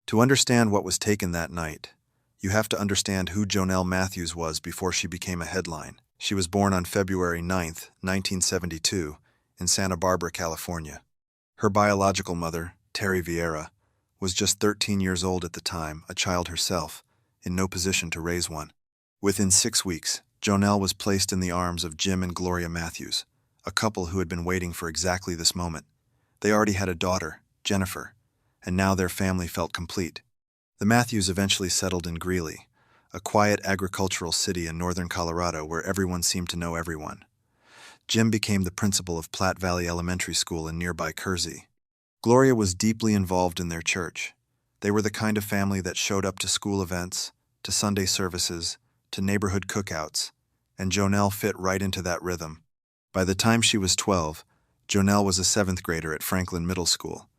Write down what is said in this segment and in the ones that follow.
To understand what was taken that night, you have to understand who Jonelle Matthews was before she became a headline. She was born on February 9th, 1972, in Santa Barbara, California. Her biological mother, Terry Vieira, was just 13 years old at the time, a child herself, in no position to raise one. Within 6 weeks, Jonelle was placed in the arms of Jim and Gloria Matthews, a couple who had been waiting for exactly this moment. They already had a daughter, Jennifer, and now their family felt complete. The Matthews eventually settled in Greeley, a quiet agricultural city in northern Colorado where everyone seemed to know everyone. Jim became the principal of Platte Valley Elementary School in nearby Kersey. Gloria was deeply involved in their church. They were the kind of family that showed up to school events, to Sunday services, to neighborhood cookouts, and Jonelle fit right into that rhythm. By the time she was 12, Jonelle was a 7th grader at Franklin Middle School.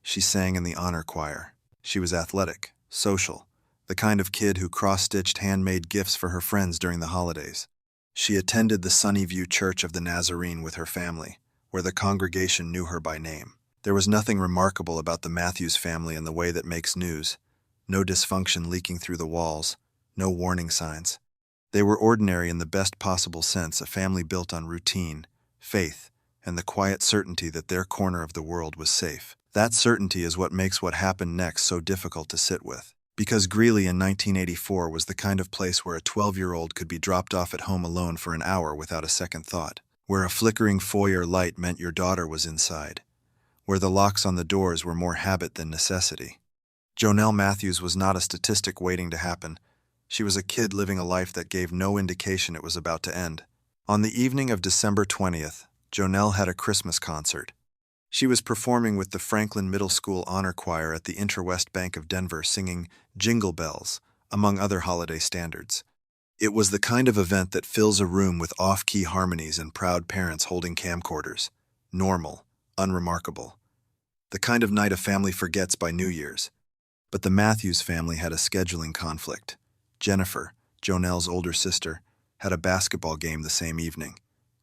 She sang in the honor choir. She was athletic, social, the kind of kid who cross-stitched handmade gifts for her friends during the holidays. She attended the Sunnyview Church of the Nazarene with her family, where the congregation knew her by name. There was nothing remarkable about the Matthews family in the way that makes news. No dysfunction leaking through the walls, no warning signs. They were ordinary in the best possible sense, a family built on routine, faith, and the quiet certainty that their corner of the world was safe. That certainty is what makes what happened next so difficult to sit with. Because Greeley in 1984 was the kind of place where a 12-year-old could be dropped off at home alone for an hour without a second thought, where a flickering foyer light meant your daughter was inside, where the locks on the doors were more habit than necessity. Jonelle Matthews was not a statistic waiting to happen. She was a kid living a life that gave no indication it was about to end. On the evening of December 20th, Jonelle had a Christmas concert. She was performing with the Franklin Middle School Honor Choir at the Intra-West Bank of Denver singing Jingle Bells, among other holiday standards. It was the kind of event that fills a room with off-key harmonies and proud parents holding camcorders. Normal, unremarkable. The kind of night a family forgets by New Year's. But the Matthews family had a scheduling conflict. Jennifer, Jonelle's older sister, had a basketball game the same evening.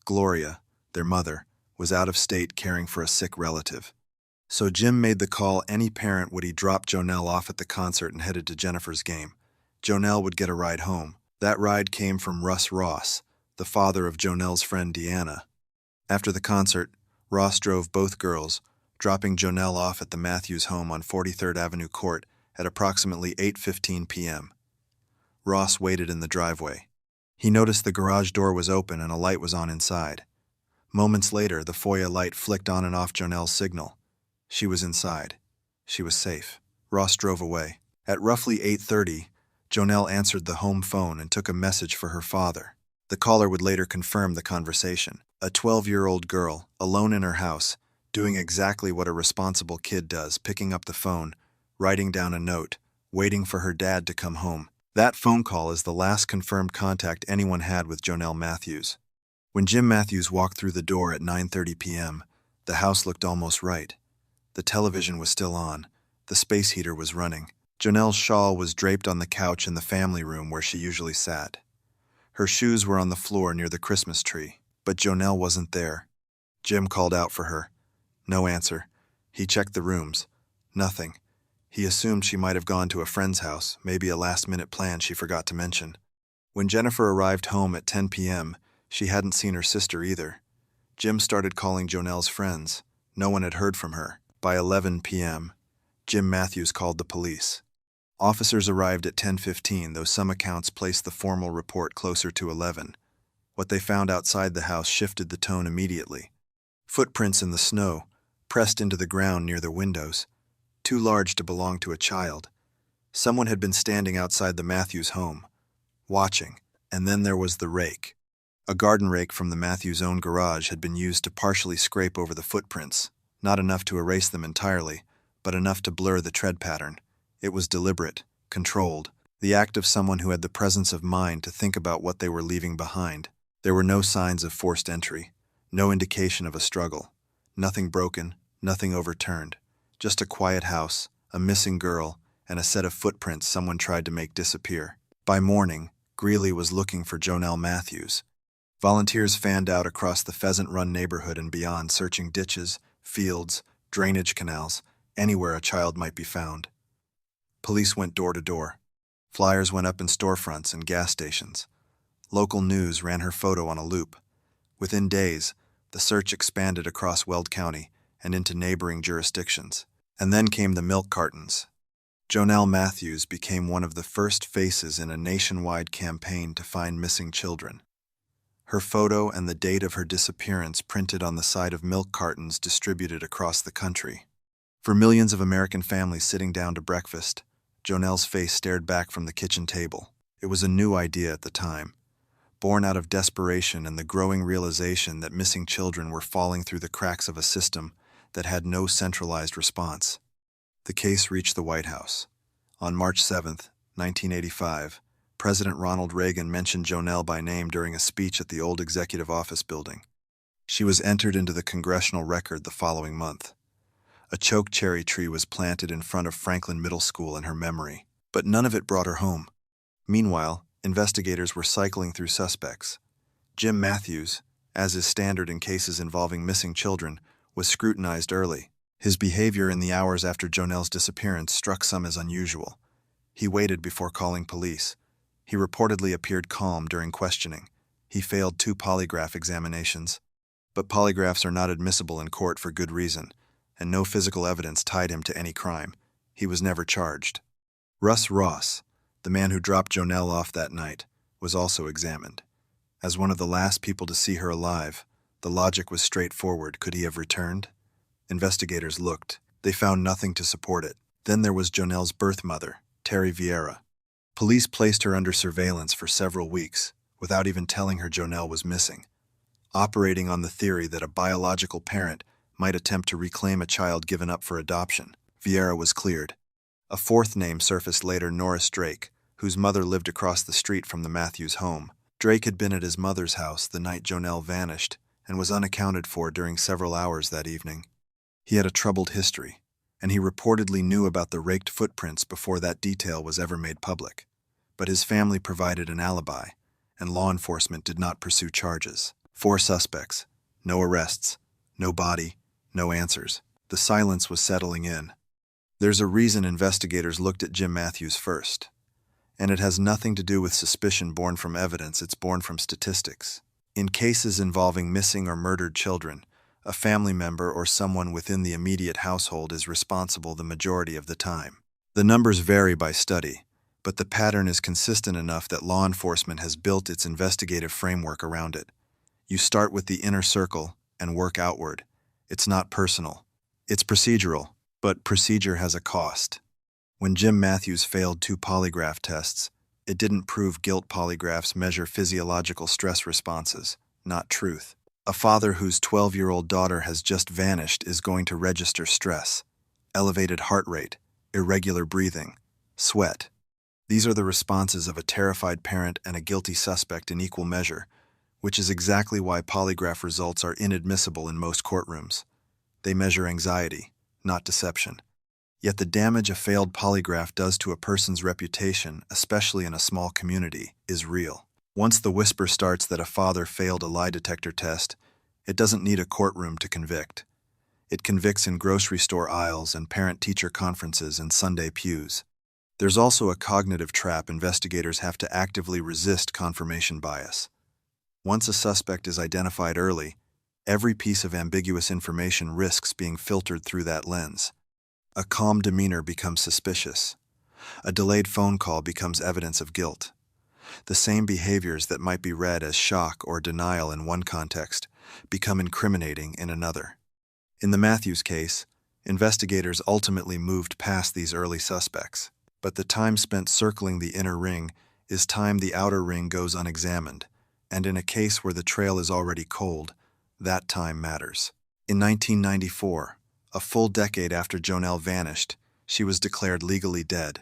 Gloria, their mother, was out of state caring for a sick relative. So Jim made the call any parent would he drop Jonelle off at the concert and headed to Jennifer's game. Jonelle would get a ride home. That ride came from Russ Ross, the father of Jonelle's friend Deanna. After the concert, Ross drove both girls, dropping Jonelle off at the Matthews home on 43rd Avenue Court at approximately 8:15 p.m. Ross waited in the driveway. He noticed the garage door was open and a light was on inside. Moments later, the foyer light flicked on and off Jonelle's signal. She was inside. She was safe. Ross drove away. At roughly 8:30, Jonelle answered the home phone and took a message for her father. The caller would later confirm the conversation. A 12-year-old girl, alone in her house, doing exactly what a responsible kid does, picking up the phone, writing down a note, waiting for her dad to come home. That phone call is the last confirmed contact anyone had with Jonelle Matthews. When Jim Matthews walked through the door at 9:30 p.m., the house looked almost right. The television was still on. The space heater was running. Jonelle's shawl was draped on the couch in the family room where she usually sat. Her shoes were on the floor near the Christmas tree, but Jonelle wasn't there. Jim called out for her. No answer. He checked the rooms. Nothing. He assumed she might have gone to a friend's house, maybe a last-minute plan she forgot to mention. When Jennifer arrived home at 10 p.m., she hadn't seen her sister either. Jim started calling Jonelle's friends. No one had heard from her. By 11 p.m., Jim Matthews called the police. Officers arrived at 10:15, though some accounts placed the formal report closer to 11. What they found outside the house shifted the tone immediately. Footprints in the snow, pressed into the ground near the windows, too large to belong to a child. Someone had been standing outside the Matthews home, watching, and then there was the rake. A garden rake from the Matthews' own garage had been used to partially scrape over the footprints, not enough to erase them entirely, but enough to blur the tread pattern. It was deliberate, controlled, the act of someone who had the presence of mind to think about what they were leaving behind. There were no signs of forced entry, no indication of a struggle. Nothing broken, nothing overturned. Just a quiet house, a missing girl, and a set of footprints someone tried to make disappear. By morning, Greeley was looking for Jonelle Matthews. Volunteers fanned out across the Pheasant Run neighborhood and beyond, searching ditches, fields, drainage canals, anywhere a child might be found. Police went door to door. Flyers went up in storefronts and gas stations. Local news ran her photo on a loop. Within days, the search expanded across Weld County and into neighboring jurisdictions. And then came the milk cartons. Jonelle Matthews became one of the first faces in a nationwide campaign to find missing children. Her photo and the date of her disappearance printed on the side of milk cartons distributed across the country. For millions of American families sitting down to breakfast, Jonelle's face stared back from the kitchen table. It was a new idea at the time, born out of desperation and the growing realization that missing children were falling through the cracks of a system that had no centralized response. The case reached the White House. On March 7, 1985, President Ronald Reagan mentioned Jonelle by name during a speech at the old Executive Office building. She was entered into the congressional record the following month. A choke cherry tree was planted in front of Franklin Middle School in her memory, but none of it brought her home. Meanwhile, investigators were cycling through suspects. Jim Matthews, as is standard in cases involving missing children, was scrutinized early. His behavior in the hours after Jonelle's disappearance struck some as unusual. He waited before calling police. He reportedly appeared calm during questioning. He failed 2 polygraph examinations. But polygraphs are not admissible in court for good reason, and no physical evidence tied him to any crime. He was never charged. Russ Ross, the man who dropped Jonelle off that night, was also examined. As one of the last people to see her alive, the logic was straightforward. Could he have returned? Investigators looked. They found nothing to support it. Then there was Jonelle's birth mother, Terry Vieira. Police placed her under surveillance for several weeks, without even telling her Jonelle was missing, operating on the theory that a biological parent might attempt to reclaim a child given up for adoption. Vieira was cleared. A 4th name surfaced later, Norris Drake, whose mother lived across the street from the Matthews home. Drake had been at his mother's house the night Jonelle vanished and was unaccounted for during several hours that evening. He had a troubled history, and he reportedly knew about the raked footprints before that detail was ever made public. But his family provided an alibi, and law enforcement did not pursue charges. 4 suspects, no arrests, no body, no answers. The silence was settling in. There's a reason investigators looked at Jim Matthews first, and it has nothing to do with suspicion born from evidence. It's born from statistics. In cases involving missing or murdered children, a family member or someone within the immediate household is responsible the majority of the time. The numbers vary by study, but the pattern is consistent enough that law enforcement has built its investigative framework around it. You start with the inner circle and work outward. It's not personal. It's procedural, but procedure has a cost. When Jim Matthews failed 2 polygraph tests, it didn't prove guilt. Polygraphs measure physiological stress responses, not truth. A father whose 12-year-old daughter has just vanished is going to register stress, elevated heart rate, irregular breathing, sweat. These are the responses of a terrified parent and a guilty suspect in equal measure, which is exactly why polygraph results are inadmissible in most courtrooms. They measure anxiety, not deception. Yet the damage a failed polygraph does to a person's reputation, especially in a small community, is real. Once the whisper starts that a father failed a lie detector test, it doesn't need a courtroom to convict. It convicts in grocery store aisles and parent-teacher conferences and Sunday pews. There's also a cognitive trap investigators have to actively resist: confirmation bias. Once a suspect is identified early, every piece of ambiguous information risks being filtered through that lens. A calm demeanor becomes suspicious. A delayed phone call becomes evidence of guilt. The same behaviors that might be read as shock or denial in one context become incriminating in another. In the Matthews case, investigators ultimately moved past these early suspects, but the time spent circling the inner ring is time the outer ring goes unexamined, and in a case where the trail is already cold, that time matters. In 1994, a full decade after Jonelle vanished, she was declared legally dead.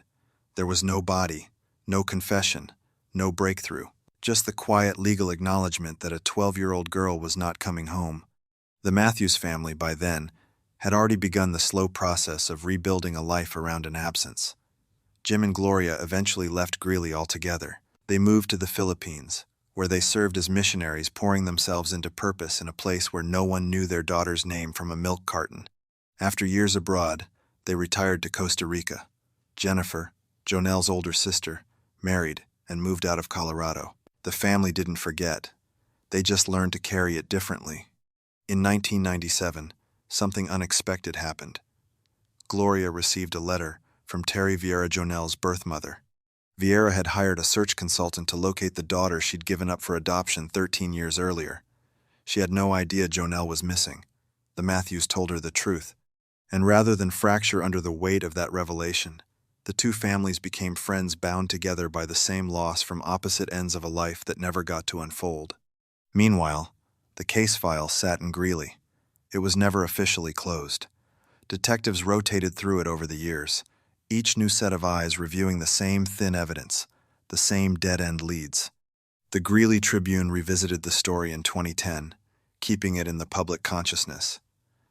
There was no body, no confession, no breakthrough, just the quiet legal acknowledgement that a 12-year-old girl was not coming home. The Matthews family, by then, had already begun the slow process of rebuilding a life around an absence. Jim and Gloria eventually left Greeley altogether. They moved to the Philippines, where they served as missionaries, pouring themselves into purpose in a place where no one knew their daughter's name from a milk carton. After years abroad, they retired to Costa Rica. Jennifer, Jonelle's older sister, married and moved out of Colorado. The family didn't forget. They just learned to carry it differently. In 1997, something unexpected happened. Gloria received a letter from Terry Vieira, Jonelle's birth mother. Vieira had hired a search consultant to locate the daughter she'd given up for adoption 13 years earlier. She had no idea Jonelle was missing. The Matthews told her the truth. And rather than fracture under the weight of that revelation, the two families became friends bound together by the same loss from opposite ends of a life that never got to unfold. Meanwhile, the case file sat in Greeley. It was never officially closed. Detectives rotated through it over the years, each new set of eyes reviewing the same thin evidence, the same dead-end leads. The Greeley Tribune revisited the story in 2010, keeping it in the public consciousness.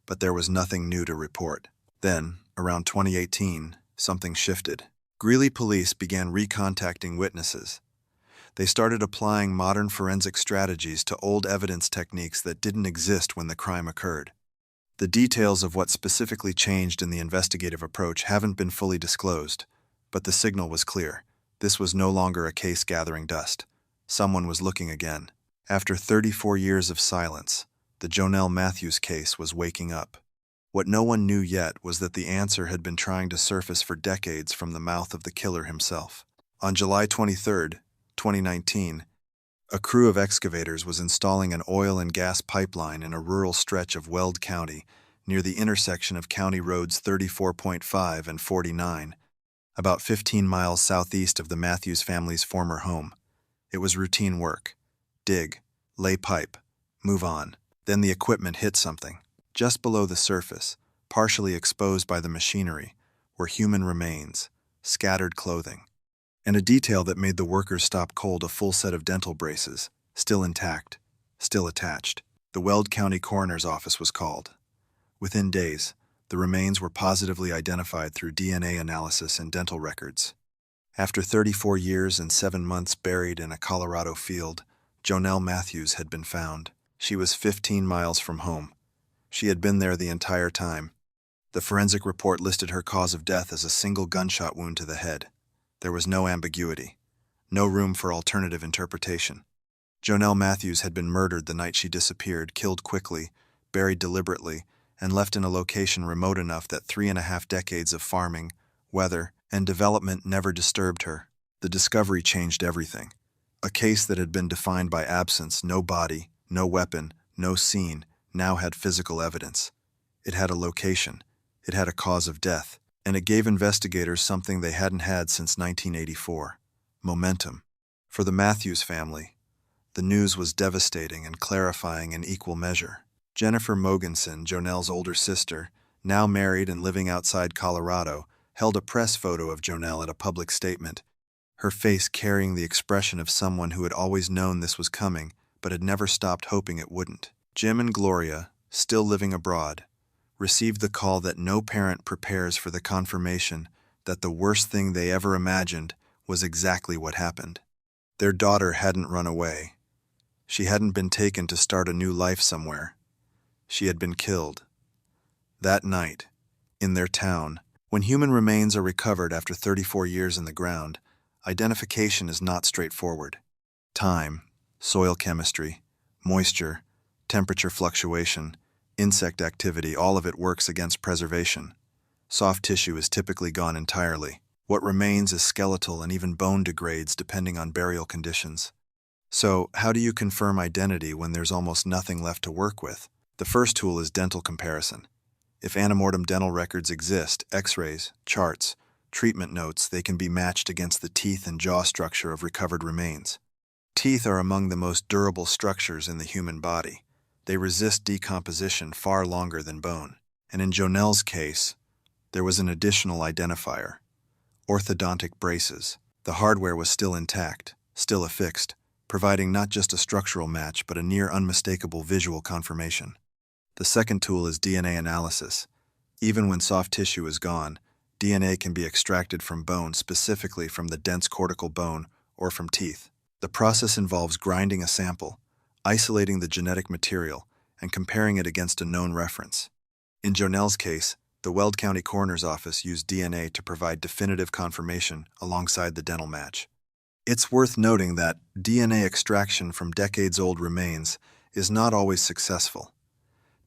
But there was nothing new to report. Then, around 2018, something shifted. Greeley police began recontacting witnesses. They started applying modern forensic strategies to old evidence techniques that didn't exist when the crime occurred. The details of what specifically changed in the investigative approach haven't been fully disclosed, but the signal was clear. This was no longer a case gathering dust. Someone was looking again. After 34 years of silence, the Jonelle Matthews case was waking up. What no one knew yet was that the answer had been trying to surface for decades from the mouth of the killer himself. On July 23, 2019, a crew of excavators was installing an oil and gas pipeline in a rural stretch of Weld County near the intersection of County Roads 34.5 and 49, about 15 miles southeast of the Matthews family's former home. It was routine work. Dig, lay pipe, move on. Then the equipment hit something. Just below the surface, partially exposed by the machinery, were human remains, scattered clothing, and a detail that made the workers stop cold: a full set of dental braces, still intact, still attached. The Weld County Coroner's Office was called. Within days, the remains were positively identified through DNA analysis and dental records. After 34 years and 7 months buried in a Colorado field, Jonelle Matthews had been found. She was 15 miles from home. She had been there the entire time. The forensic report listed her cause of death as a single gunshot wound to the head. There was no ambiguity, no room for alternative interpretation. Jonelle Matthews had been murdered the night she disappeared, killed quickly, buried deliberately, and left in a location remote enough that 3.5 decades of farming, weather, and development never disturbed her. The discovery changed everything. A case that had been defined by absence, no body, no weapon, no scene, now had physical evidence. It had a location. It had a cause of death. And it gave investigators something they hadn't had since 1984: momentum. For the Matthews family, the news was devastating and clarifying in equal measure. Jennifer Mogensen, Jonelle's older sister, now married and living outside Colorado, held a press photo of Jonelle at a public statement, her face carrying the expression of someone who had always known this was coming but had never stopped hoping it wouldn't. Jim and Gloria, still living abroad, received the call that no parent prepares for the confirmation that the worst thing they ever imagined was exactly what happened. Their daughter hadn't run away. She hadn't been taken to start a new life somewhere. She had been killed. That night, in their town, when human remains are recovered after 34 years in the ground, identification is not straightforward. Time, soil chemistry, moisture, temperature fluctuation, insect activity, all of it works against preservation. Soft tissue is typically gone entirely. What remains is skeletal, and even bone degrades depending on burial conditions. So, how do you confirm identity when there's almost nothing left to work with? The first tool is dental comparison. If antemortem dental records exist, x-rays, charts, treatment notes, they can be matched against the teeth and jaw structure of recovered remains. Teeth are among the most durable structures in the human body. They resist decomposition far longer than bone. And in Jonelle's case, there was an additional identifier: orthodontic braces. The hardware was still intact, still affixed, providing not just a structural match but a near unmistakable visual confirmation. The second tool is DNA analysis. Even when soft tissue is gone, DNA can be extracted from bone, specifically from the dense cortical bone or from teeth. The process involves grinding a sample, isolating the genetic material, and comparing it against a known reference. In Jonelle's case, The Weld County Coroner's Office used DNA to provide definitive confirmation alongside the dental match. It's worth noting that DNA extraction from decades-old remains is not always successful.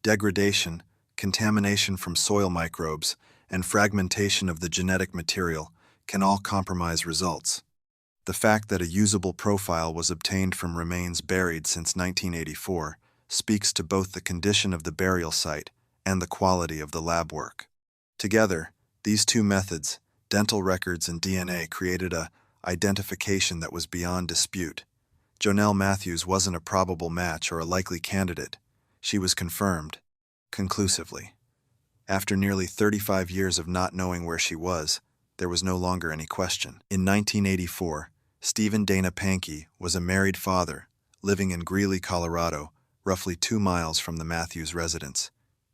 Degradation, contamination from soil microbes, and fragmentation of the genetic material can all compromise results. The fact that a usable profile was obtained from remains buried since 1984 speaks to both the condition of the burial site and the quality of the lab work. Together, these two methods, dental records and DNA, created a identification that was beyond dispute. Jonelle Matthews wasn't a probable match or a likely candidate. She was confirmed, conclusively. After nearly 35 years of not knowing where she was, there was no longer any question. In 1984, Stephen Dana Pankey was a married father living in Greeley, Colorado, roughly 2 miles from the Matthews residence.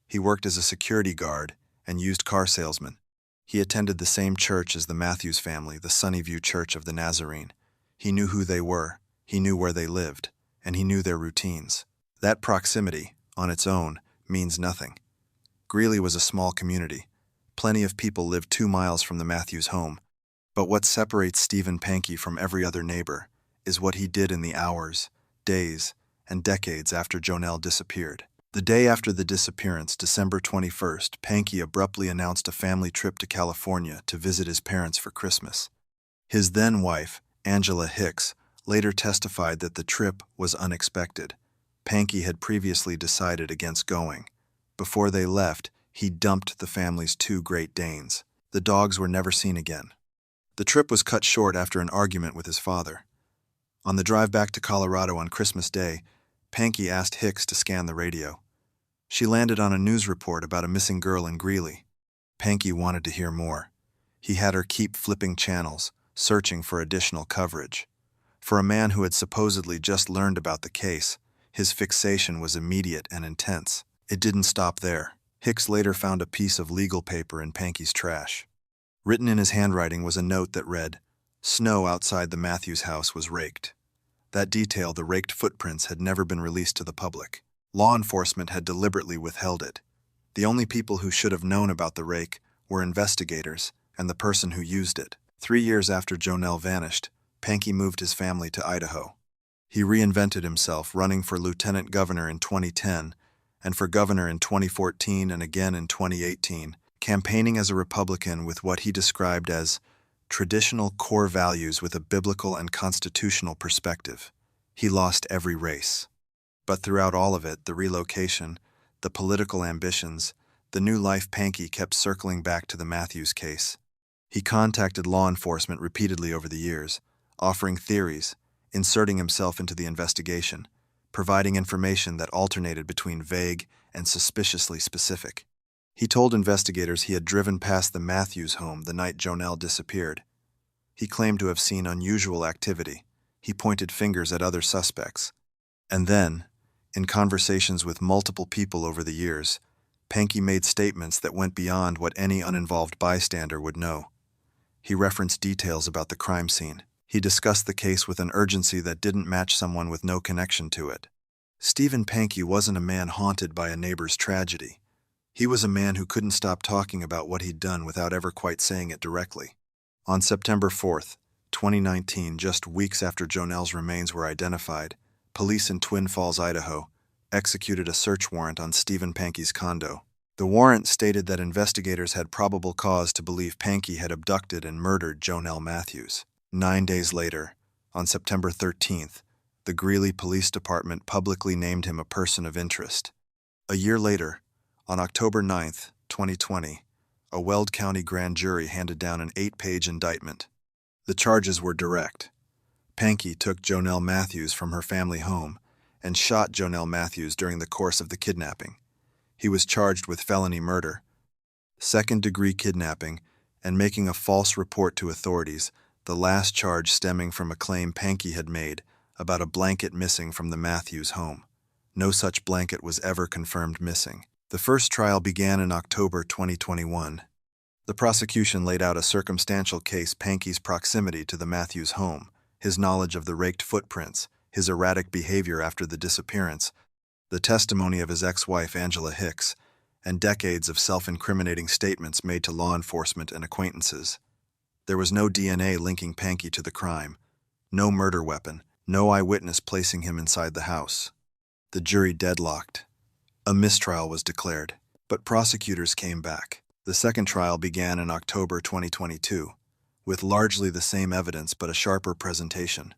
He worked as a security guard and used car salesman. He attended the same church as the Matthews family, the Sunnyview Church of the Nazarene. He knew who they were, he knew where they lived, and he knew their routines. That proximity, on its own, means nothing. Greeley was a small community. Plenty of people lived 2 miles from the Matthews home. But what separates Stephen Pankey from every other neighbor is what he did in the hours, days, and decades after Jonelle disappeared. The day after the disappearance, December 21st, Pankey abruptly announced a family trip to California to visit his parents for Christmas. His then-wife, Angela Hicks, later testified that the trip was unexpected. Pankey had previously decided against going. Before they left, he dumped the family's 2 Great Danes. The dogs were never seen again. The trip was cut short after an argument with his father. On the drive back to Colorado on Christmas Day, Pankey asked Hicks to scan the radio. She landed on a news report about a missing girl in Greeley. Pankey wanted to hear more. He had her keep flipping channels, searching for additional coverage. For a man who had supposedly just learned about the case, his fixation was immediate and intense. It didn't stop there. Hicks later found a piece of legal paper in Pankey's trash. Written in his handwriting was a note that read, "Snow outside the Matthews house was raked." That detail, the raked footprints, had never been released to the public. Law enforcement had deliberately withheld it. The only people who should have known about the rake were investigators and the person who used it. 3 years after Jonelle vanished, Pankey moved his family to Idaho. He reinvented himself, running for lieutenant governor in 2010 and for governor in 2014 and again in 2018, campaigning as a Republican with what he described as traditional core values with a biblical and constitutional perspective. He lost every race. But throughout all of it, the relocation, the political ambitions, the new life, Pankey kept circling back to the Matthews case. He contacted law enforcement repeatedly over the years, offering theories, inserting himself into the investigation, providing information that alternated between vague and suspiciously specific. He told investigators he had driven past the Matthews home the night Jonelle disappeared. He claimed to have seen unusual activity. He pointed fingers at other suspects. And then, in conversations with multiple people over the years, Pankey made statements that went beyond what any uninvolved bystander would know. He referenced details about the crime scene. He discussed the case with an urgency that didn't match someone with no connection to it. Stephen Pankey wasn't a man haunted by a neighbor's tragedy. He was a man who couldn't stop talking about what he'd done without ever quite saying it directly. On September 4th, 2019, just weeks after Jonelle's remains were identified, police in Twin Falls, Idaho, executed a search warrant on Stephen Pankey's condo. The warrant stated that investigators had probable cause to believe Pankey had abducted and murdered Jonelle Matthews. 9 days later, on September 13th, the Greeley Police Department publicly named him a person of interest. A year later, on October 9th, 2020, a Weld County grand jury handed down an 8-page indictment. The charges were direct. Pankey took Jonelle Matthews from her family home and shot Jonelle Matthews during the course of the kidnapping. He was charged with felony murder, second-degree kidnapping, and making a false report to authorities, the last charge stemming from a claim Pankey had made about a blanket missing from the Matthews home. No such blanket was ever confirmed missing. The first trial began in October 2021. The prosecution laid out a circumstantial case: Pankey's proximity to the Matthews home, his knowledge of the raked footprints, his erratic behavior after the disappearance, the testimony of his ex-wife Angela Hicks, and decades of self-incriminating statements made to law enforcement and acquaintances. There was no DNA linking Pankey to the crime, no murder weapon, no eyewitness placing him inside the house. The jury deadlocked. A mistrial was declared, but prosecutors came back. The second trial began in October 2022, with largely the same evidence but a sharper presentation.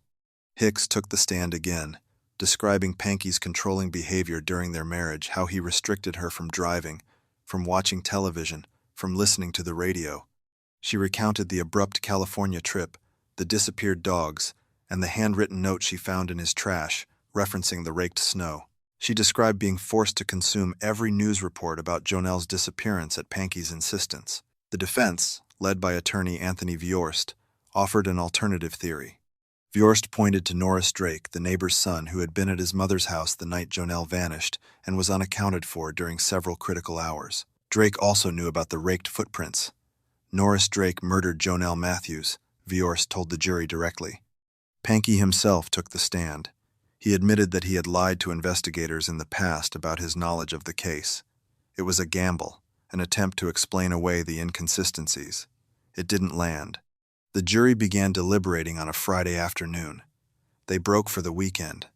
Hicks took the stand again, describing Pankey's controlling behavior during their marriage, how he restricted her from driving, from watching television, from listening to the radio. She recounted the abrupt California trip, the disappeared dogs, and the handwritten note she found in his trash, referencing the raked snow. She described being forced to consume every news report about Jonelle's disappearance at Pankey's insistence. The defense, led by attorney Anthony Viorst, offered an alternative theory. Viorst pointed to Norris Drake, the neighbor's son who had been at his mother's house the night Jonelle vanished and was unaccounted for during several critical hours. Drake also knew about the raked footprints. Norris Drake murdered Jonelle Matthews, Viorst told the jury directly. Pankey himself took the stand. He admitted that he had lied to investigators in the past about his knowledge of the case. It was a gamble, an attempt to explain away the inconsistencies. It didn't land. The jury began deliberating on a Friday afternoon. They broke for the weekend.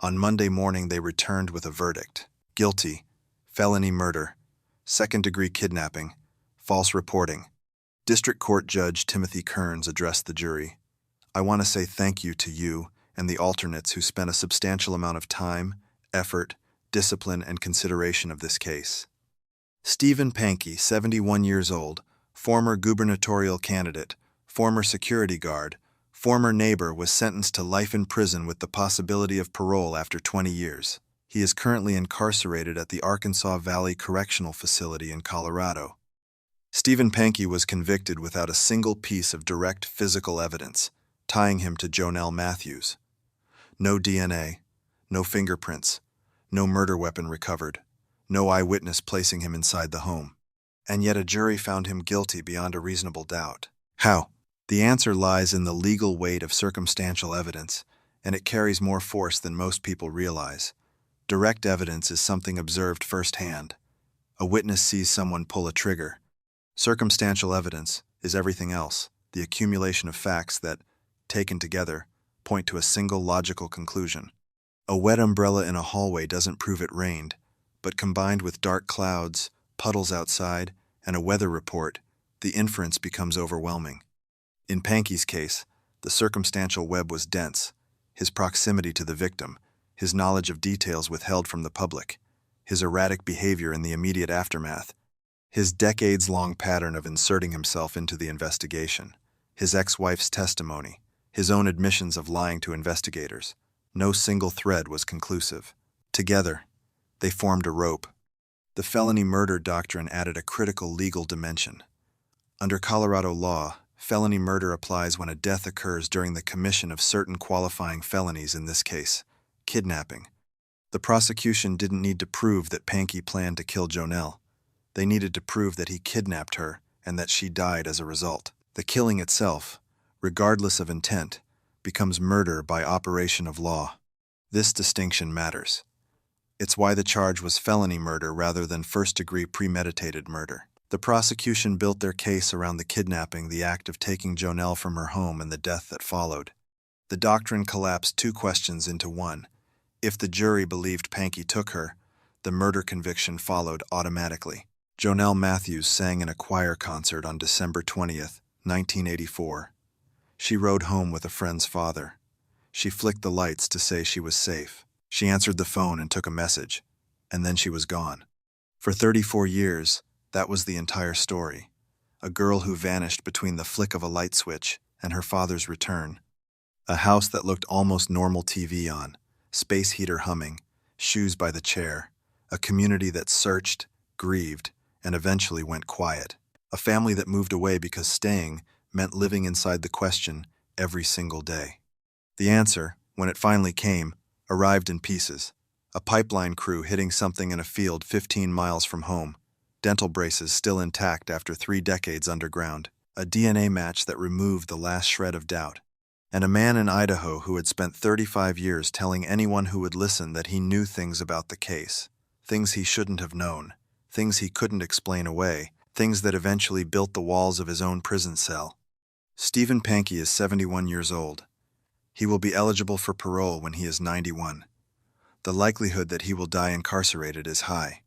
On Monday morning, they returned with a verdict: guilty, felony murder, second-degree kidnapping, false reporting. District Court Judge Timothy Kearns addressed the jury. "I want to say thank you to you and the alternates who spent a substantial amount of time, effort, discipline, and consideration of this case." Stephen Pankey, 71 years old, former gubernatorial candidate, former security guard, former neighbor, was sentenced to life in prison with the possibility of parole after 20 years. He is currently incarcerated at the Arkansas Valley Correctional Facility in Colorado. Stephen Pankey was convicted without a single piece of direct physical evidence tying him to Jonelle Matthews. No DNA, no fingerprints, no murder weapon recovered, no eyewitness placing him inside the home. And yet a jury found him guilty beyond a reasonable doubt. How? The answer lies in the legal weight of circumstantial evidence, and it carries more force than most people realize. Direct evidence is something observed firsthand. A witness sees someone pull a trigger. Circumstantial evidence is everything else, the accumulation of facts that, taken together, point to a single logical conclusion. A wet umbrella in a hallway doesn't prove it rained, but combined with dark clouds, puddles outside, and a weather report, the inference becomes overwhelming. In Pankey's case, the circumstantial web was dense: his proximity to the victim, his knowledge of details withheld from the public, his erratic behavior in the immediate aftermath, his decades-long pattern of inserting himself into the investigation, his ex-wife's testimony, his own admissions of lying to investigators. No single thread was conclusive. Together, they formed a rope. The felony murder doctrine added a critical legal dimension. Under Colorado law, felony murder applies when a death occurs during the commission of certain qualifying felonies, in this case, kidnapping. The prosecution didn't need to prove that Pankey planned to kill Jonelle. They needed to prove that he kidnapped her and that she died as a result. The killing itself, regardless of intent, becomes murder by operation of law. This distinction matters. It's why the charge was felony murder rather than first-degree premeditated murder. The prosecution built their case around the kidnapping, the act of taking Jonelle from her home, and the death that followed. The doctrine collapsed two questions into one. If the jury believed Pankey took her, the murder conviction followed automatically. Jonelle Matthews sang in a choir concert on December 20th, 1984. She rode home with a friend's father. She flicked the lights to say she was safe. She answered the phone and took a message, and then she was gone. For 34 years, that was the entire story. A girl who vanished between the flick of a light switch and her father's return. A house that looked almost normal, TV on, space heater humming, shoes by the chair. A community that searched, grieved, and eventually went quiet. A family that moved away because staying meant living inside the question every single day. The answer, when it finally came, arrived in pieces. A pipeline crew hitting something in a field 15 miles from home. Dental braces still intact after 3 decades underground. A DNA match that removed the last shred of doubt. And a man in Idaho who had spent 35 years telling anyone who would listen that he knew things about the case. Things he shouldn't have known. things he couldn't explain away, things that eventually built the walls of his own prison cell. Stephen Pankey is 71 years old. He will be eligible for parole when he is 91. The likelihood that he will die incarcerated is high.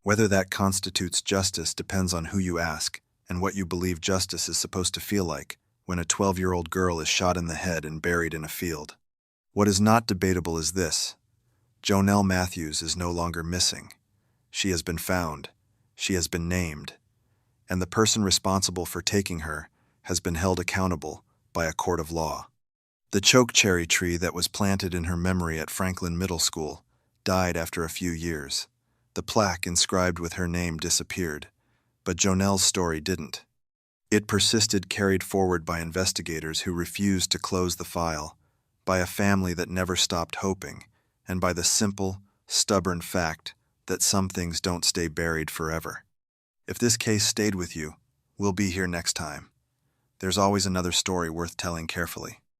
Whether that constitutes justice depends on who you ask and what you believe justice is supposed to feel like when a 12-year-old girl is shot in the head and buried in a field. What is not debatable is this: Jonelle Matthews is no longer missing. She has been found, she has been named, and the person responsible for taking her has been held accountable by a court of law. The chokecherry tree that was planted in her memory at Franklin Middle School died after a few years. The plaque inscribed with her name disappeared, but Jonelle's story didn't. It persisted, carried forward by investigators who refused to close the file, by a family that never stopped hoping, and by the simple, stubborn fact that some things don't stay buried forever. If this case stayed with you, we'll be here next time. There's always another story worth telling carefully.